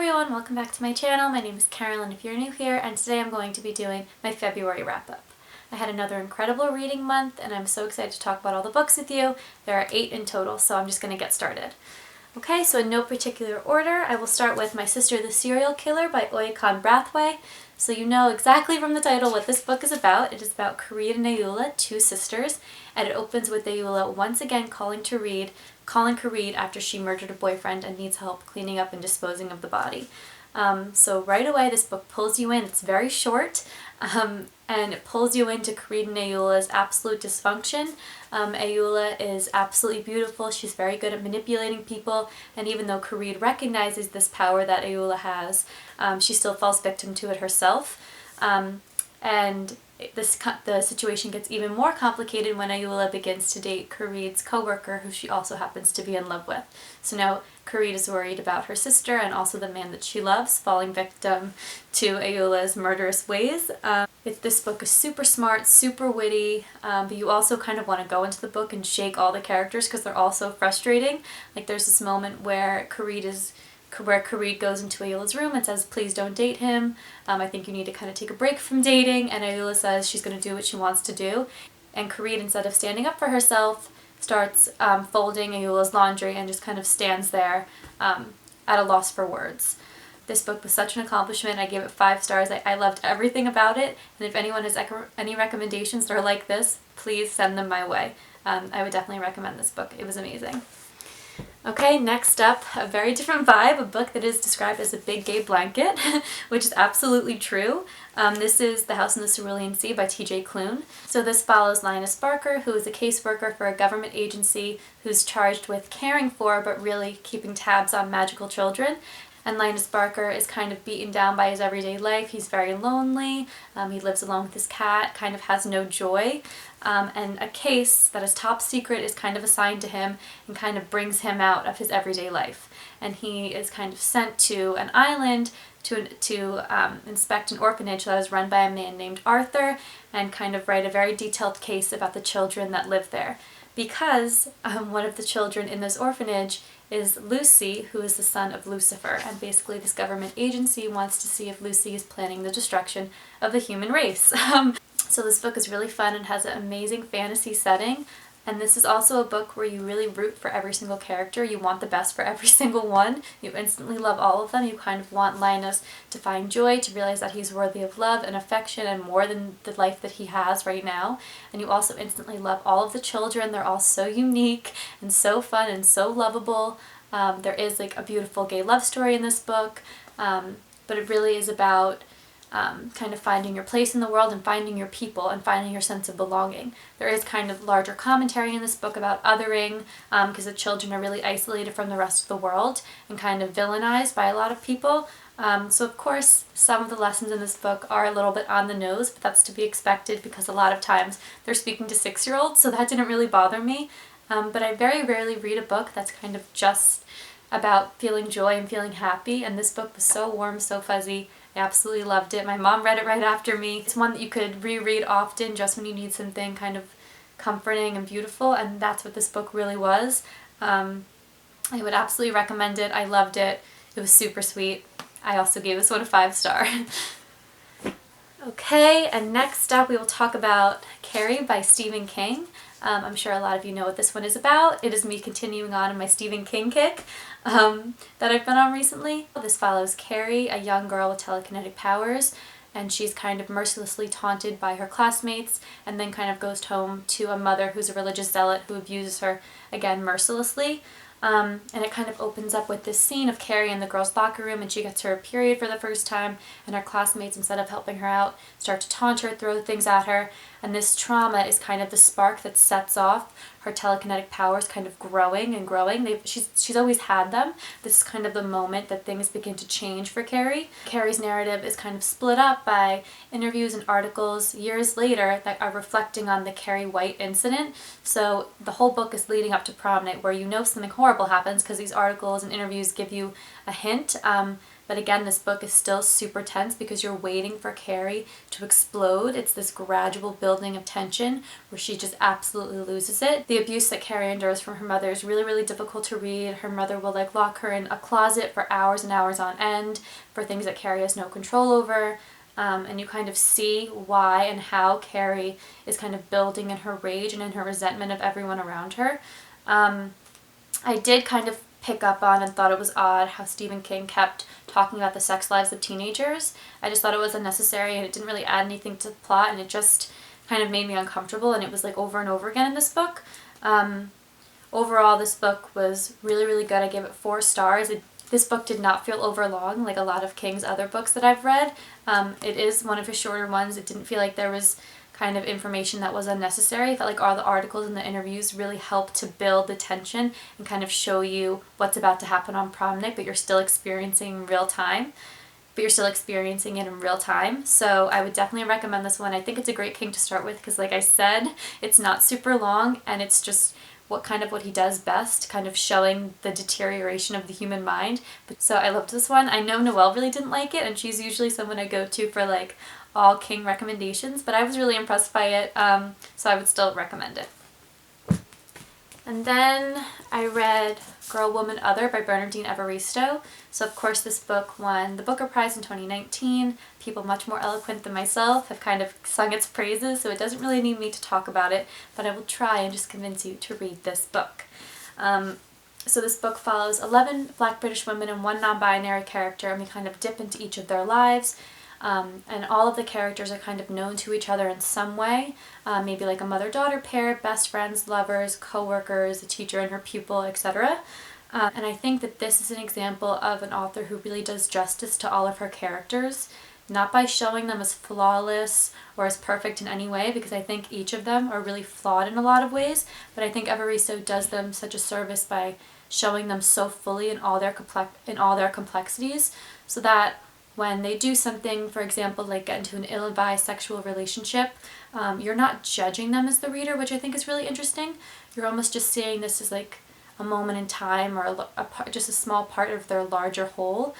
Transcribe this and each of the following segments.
everyone, welcome back to my channel. My name is Carolyn if you're new here, and today I'm going to be doing my February wrap-up. I had another incredible reading month and I'm so excited to talk about all the books with you. There are 8 in total, so I'm just going to get started. Okay, so in no particular order, I will start with My Sister the Serial Killer by Oyinkan Braithwaite. So you know exactly from the title what this book is about. It is about Carrie and Ayoola, 2 sisters, and it opens with Ayoola once again calling Carrie after she murdered her boyfriend and needs help cleaning up and disposing of the body. So right away this book pulls you in. It's very short, and it pulls you into Carrie and Ayoola's absolute dysfunction. Ayoola is absolutely beautiful. She's very good at manipulating people, and even though Carrie recognizes this power that Ayoola has, she still falls victim to it herself. And the situation gets even more complicated when Ayoola begins to date Carrie's co-worker, who she also happens to be in love with. So now Carrie is worried about her sister and also the man that she loves falling victim to Ayoola's murderous ways. This book is super smart, super witty, but you also kind of want to go into the book and shake all the characters because they're all so frustrating. Like there's this moment where Carrie goes into Ayoola's room and says, "Please don't date him. I think you need to kind of take a break from dating." And Ayoola says she's going to do what she wants to do. And Carrie, instead of standing up for herself, starts folding Ayoola's laundry and just kind of stands there at a loss for words. This book was such an accomplishment. I gave it 5 stars. I loved everything about it. And if anyone has any recommendations that are like this, please send them my way. I would definitely recommend this book. It was amazing. Okay, next up, a very different vibe, a book that is described as a big gay blanket, which is absolutely true. This is The House in the Cerulean Sea by T.J. Klune. So this follows Linus Barker, who is a caseworker for a government agency who's charged with caring for, but really keeping tabs on magical children. And Linus Barker is kind of beaten down by his everyday life. He's very lonely. He lives alone with his cat, kind of has no joy. And a case that is top secret is kind of assigned to him and kind of brings him out of his everyday life. And he is kind of sent to an island to inspect an orphanage that is run by a man named Arthur and kind of write a very detailed case about the children that live there. Because one of the children in this orphanage is Lucy, who is the son of Lucifer, and basically this government agency wants to see if Lucy is planning the destruction of the human race. So this book is really fun and has an amazing fantasy setting, and this is also a book where you really root for every single character. You want the best for every single one. You instantly love all of them. You kind of want Linus to find joy, to realize that he's worthy of love and affection and more than the life that he has right now. And you also instantly love all of the children. They're all so unique and so fun and so lovable. There is like a beautiful gay love story in this book, but it really is about kind of finding your place in the world and finding your people and finding your sense of belonging. There is kind of larger commentary in this book about othering, because the children are really isolated from the rest of the world and kind of villainized by a lot of people. So of course some of the lessons in this book are a little bit on the nose, but that's to be expected because a lot of times they're speaking to 6-year-olds, so that didn't really bother me. But I very rarely read a book that's kind of just about feeling joy and feeling happy, and this book was so warm, so fuzzy. I absolutely loved it. My mom read it right after me. It's one that you could reread often just when you need something kind of comforting and beautiful, and that's what this book really was. I would absolutely recommend it. I loved it. It was super sweet. I also gave this one a 5-star. Okay, and next up we will talk about Carrie by Stephen King. I'm sure a lot of you know what this one is about. It is me continuing on in my Stephen King kick that I've been on recently. This follows Carrie, a young girl with telekinetic powers, and she's kind of mercilessly taunted by her classmates and then kind of goes home to a mother who's a religious zealot who abuses her, again, mercilessly. And it kind of opens up with this scene of Carrie in the girls' locker room, and she gets her period for the first time, and her classmates, instead of helping her out, start to taunt her, throw things at her, and this trauma is kind of the spark that sets off her telekinetic powers kind of growing and growing. She's always had them. This is kind of the moment that things begin to change for Carrie. Carrie's narrative is kind of split up by interviews and articles years later that are reflecting on the Carrie White incident. So the whole book is leading up to prom night, where you know something horrible horrible happens, because these articles and interviews give you a hint. But again, this book is still super tense because you're waiting for Carrie to explode. It's this gradual building of tension where she just absolutely loses it. The abuse that Carrie endures from her mother is really, really difficult to read. Her mother will like lock her in a closet for hours and hours on end for things that Carrie has no control over. And you kind of see why and how Carrie is kind of building in her rage and in her resentment of everyone around her. I did kind of pick up on and thought it was odd how Stephen King kept talking about the sex lives of teenagers. I just thought it was unnecessary and it didn't really add anything to the plot, and it just kind of made me uncomfortable, and it was like over and over again in this book. Overall, this book was really, really good. I gave it 4 stars. This book did not feel overlong like a lot of King's other books that I've read. It is one of his shorter ones. It didn't feel like there was kind of information that was unnecessary. I felt like all the articles and the interviews really helped to build the tension and kind of show you what's about to happen on prom night, but you're still experiencing real time. But you're still experiencing it in real time. So I would definitely recommend this one. I think it's a great King to start with because, like I said, it's not super long, and it's just what he does best, kind of showing the deterioration of the human mind. So I loved this one. I know Noelle really didn't like it, and she's usually someone I go to for like all King recommendations, but I was really impressed by it, so I would still recommend it. And then I read Girl, Woman, Other by Bernardine Evaristo. So of course this book won the Booker Prize in 2019. People much more eloquent than myself have kind of sung its praises, so it doesn't really need me to talk about it, but I will try and just convince you to read this book. So this book follows 11 Black British women and 1 non-binary character, and we kind of dip into each of their lives. And all of the characters are kind of known to each other in some way, maybe like a mother-daughter pair, best friends, lovers, co-workers, a teacher and her pupil, etc. And I think that this is an example of an author who really does justice to all of her characters, not by showing them as flawless or as perfect in any way, because I think each of them are really flawed in a lot of ways, but I think Evaristo does them such a service by showing them so fully in all their complexities, so that when they do something, for example, like get into an ill-advised sexual relationship, you're not judging them as the reader, which I think is really interesting. You're almost just seeing this as like a moment in time, or just a small part of their larger whole.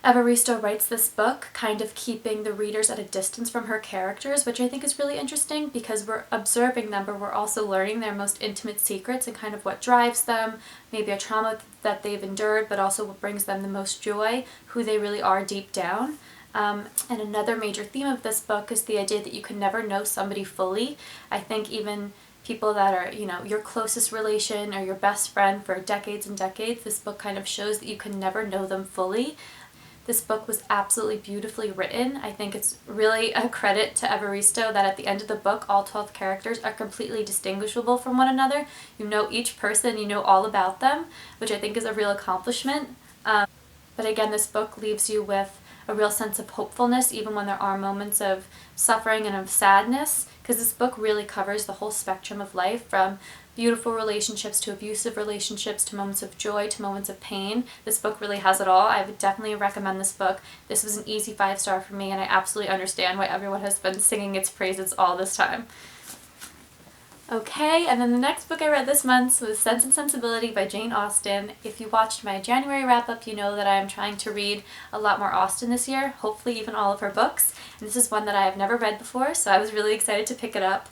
Evaristo writes this book kind of keeping the readers at a distance from her characters, which I think is really interesting because we're observing them, but we're also learning their most intimate secrets and kind of what drives them, maybe a trauma that they've endured, but also what brings them the most joy, who they really are deep down. And another major theme of this book is the idea that you can never know somebody fully. I think even people that are, your closest relation or your best friend for decades and decades, this book kind of shows that you can never know them fully. This book was absolutely beautifully written. I think it's really a credit to Evaristo that at the end of the book, all 12 characters are completely distinguishable from one another. You know each person, you know all about them, which I think is a real accomplishment. But again, this book leaves you with a real sense of hopefulness, even when there are moments of suffering and of sadness, because this book really covers the whole spectrum of life, from beautiful relationships to abusive relationships to moments of joy to moments of pain. This book really has it all. I would definitely recommend this book. This was an easy 5-star for me, and I absolutely understand why everyone has been singing its praises all this time. Okay, and then the next book I read this month was Sense and Sensibility by Jane Austen. If you watched my January wrap-up, you know that I am trying to read a lot more Austen this year, hopefully even all of her books. And this is one that I have never read before, so I was really excited to pick it up.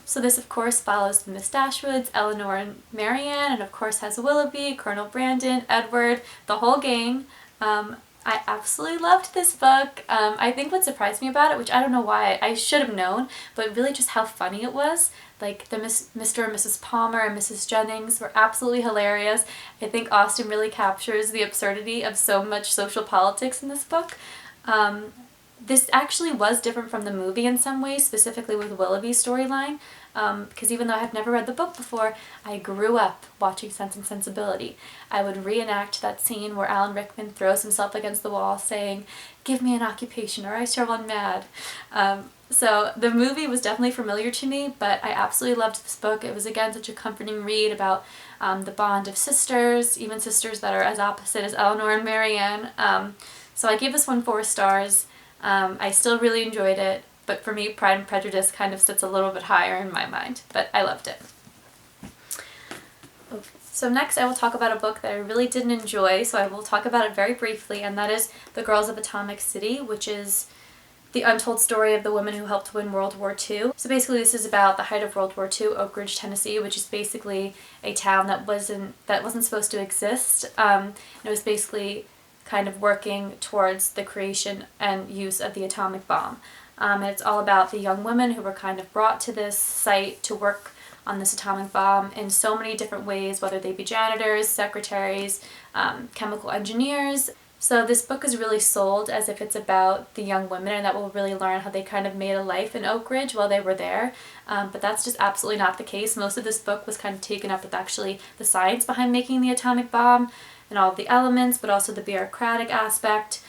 So this, of course, follows the Miss Dashwoods, Eleanor and Marianne, and of course has Willoughby, Colonel Brandon, Edward, the whole gang. I absolutely loved this book. I think what surprised me about it, which I don't know why, I should have known, but really just how funny it was. Like the Mr. and Mrs. Palmer and Mrs. Jennings were absolutely hilarious. I think Austen really captures the absurdity of so much social politics in this book. This actually was different from the movie in some ways, specifically with Willoughby's storyline, because even though I have never read the book before, I grew up watching Sense and Sensibility. I would reenact that scene where Alan Rickman throws himself against the wall saying, "Give me an occupation or I shall run mad." So the movie was definitely familiar to me, but I absolutely loved this book. It was again such a comforting read about the bond of sisters, even sisters that are as opposite as Eleanor and Marianne. So I gave this one 4 stars. I still really enjoyed it, but for me, Pride and Prejudice kind of sits a little bit higher in my mind, but I loved it. Okay. So next I will talk about a book that I really didn't enjoy, so I will talk about it very briefly, and that is The Girls of Atomic City, which is the untold story of the women who helped win World War II. So basically this is about the height of World War II, Oak Ridge, Tennessee, which is basically a town that wasn't supposed to exist. It was basically kind of working towards the creation and use of the atomic bomb. And it's all about the young women who were kind of brought to this site to work on this atomic bomb in so many different ways, whether they be janitors, secretaries, chemical engineers. So this book is really sold as if it's about the young women and that we'll really learn how they kind of made a life in Oak Ridge while they were there. But that's just absolutely not the case. Most of this book was kind of taken up with actually the science behind making the atomic bomb and all of the elements, but also the bureaucratic aspect,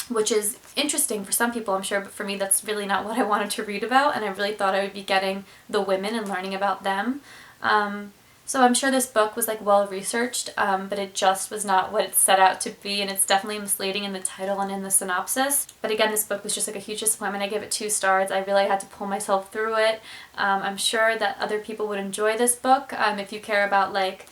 which is interesting for some people, I'm sure, but for me that's really not what I wanted to read about, and I really thought I would be getting the women and learning about them. So I'm sure this book was like well researched, but it just was not what it set out to be, and it's definitely misleading in the title and in the synopsis. But again, this book was just like a huge disappointment. I gave it 2 stars. I really had to pull myself through it. I'm sure that other people would enjoy this book if you care about like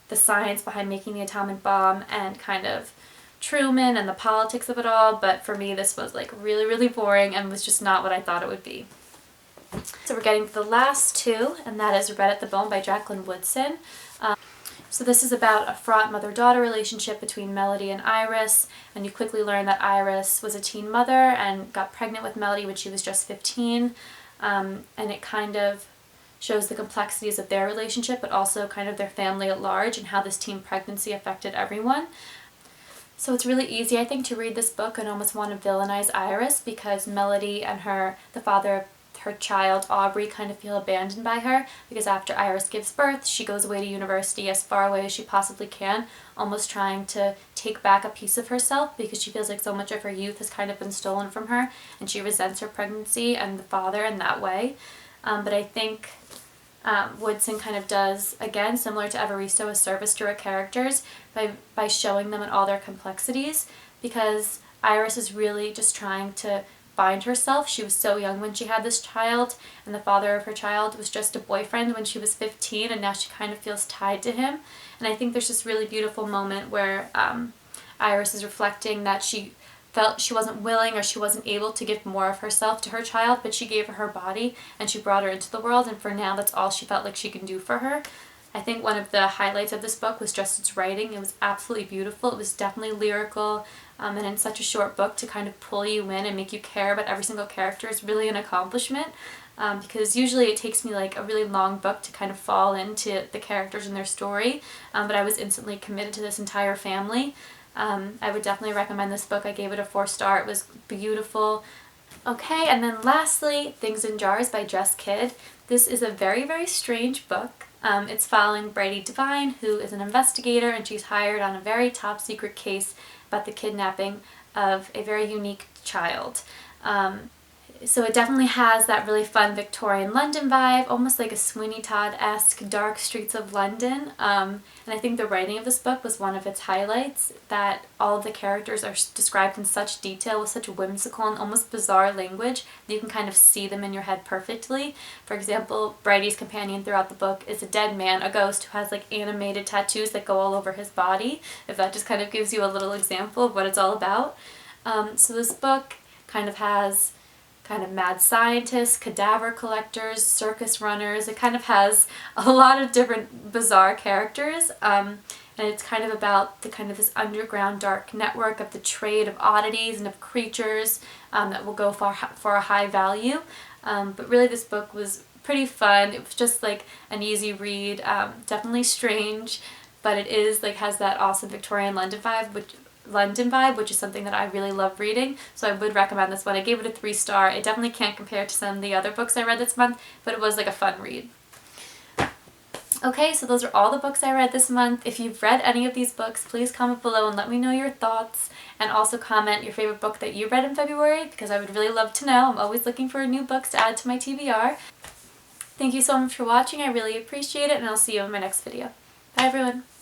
the science behind making the atomic bomb and kind of Truman and the politics of it all, but for me this was like really, really boring and was just not what I thought it would be. So we're getting to the last 2, and that is Red at the Bone by Jacqueline Woodson. So this is about a fraught mother-daughter relationship between Melody and Iris, and you quickly learn that Iris was a teen mother and got pregnant with Melody when she was just 15, and it kind of shows the complexities of their relationship, but also kind of their family at large and how this teen pregnancy affected everyone. So it's really easy, I think, to read this book and almost want to villainize Iris because Melody and the father of her child, Aubrey, kind of feel abandoned by her because after Iris gives birth, she goes away to university as far away as she possibly can, almost trying to take back a piece of herself because she feels like so much of her youth has kind of been stolen from her, and she resents her pregnancy and the father in that way. But I think Woodson kind of does, again, similar to Evaristo, a service to her characters by showing them in all their complexities, because Iris is really just trying to find herself. She was so young when she had this child, and the father of her child was just a boyfriend when she was 15, and now she kind of feels tied to him. And I think there's this really beautiful moment where Iris is reflecting that she felt she wasn't willing or she wasn't able to give more of herself to her child, but she gave her her body and she brought her into the world, and for now that's all she felt like she can do for her. I think one of the highlights of this book was just its writing. It was absolutely beautiful. It was definitely lyrical, and in such a short book to kind of pull you in and make you care about every single character is really an accomplishment, because usually it takes me like a really long book to kind of fall into the characters and their story, but I was instantly committed to this entire family. I would definitely recommend this book. I gave it a 4-star. It was beautiful. Okay, and then lastly, Things in Jars by Jess Kidd. This is a very, very strange book. It's following Brady Devine, who is an investigator, and she's hired on a very top secret case about the kidnapping of a very unique child. So it definitely has that really fun Victorian London vibe, almost like a Sweeney Todd-esque dark streets of London. And I think the writing of this book was one of its highlights, that all of the characters are described in such detail with such whimsical and almost bizarre language that you can kind of see them in your head perfectly. For example, Brady's companion throughout the book is a dead man, a ghost who has like animated tattoos that go all over his body, if that just kind of gives you a little example of what it's all about. So this book kind of has kind of mad scientists, cadaver collectors, circus runners. It kind of has a lot of different bizarre characters, and it's kind of about the kind of this underground dark network of the trade of oddities and of creatures that will go for a high value. But really this book was pretty fun. It was just like an easy read, definitely strange, but it is like has that awesome Victorian London vibe, which is something that I really love reading, so I would recommend this one. I gave it a 3-star. It definitely can't compare to some of the other books I read this month, but it was like a fun read. Okay, so those are all the books I read this month. If you've read any of these books, please comment below and let me know your thoughts, and also comment your favorite book that you read in February, because I would really love to know. I'm always looking for new books to add to my TBR. Thank you so much for watching. I really appreciate it, and I'll see you in my next video. Bye everyone!